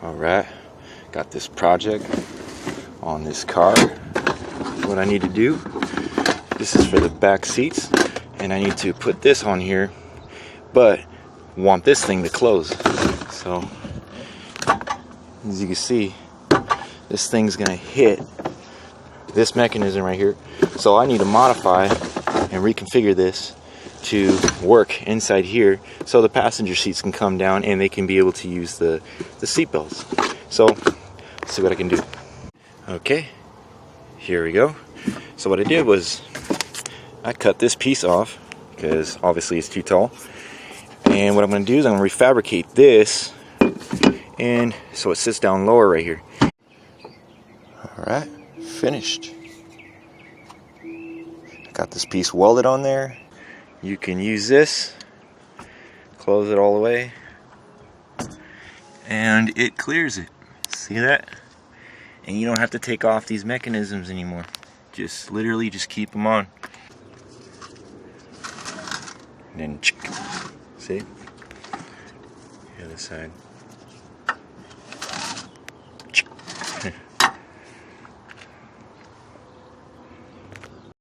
Alright, got this project on this car. What I need to do, this is for the back seats, and I need to put this on here, but want this thing to close. So as you can see, this thing's gonna hit this mechanism right here. So I need to modify and reconfigure this to work inside here so the passenger seats can come down and they can be able to use the seat belts. So let's see what I can do. Okay, here we go. So what I did was I cut this piece off because obviously it's too tall, and what I'm going to do is I'm going to refabricate this, and so it sits down lower right here. Alright, finished. Got this piece welded on there. You can use this, close it all the way, and it clears it. See that? And you don't have to take off these mechanisms anymore. Just literally just keep them on. And then see? The other side.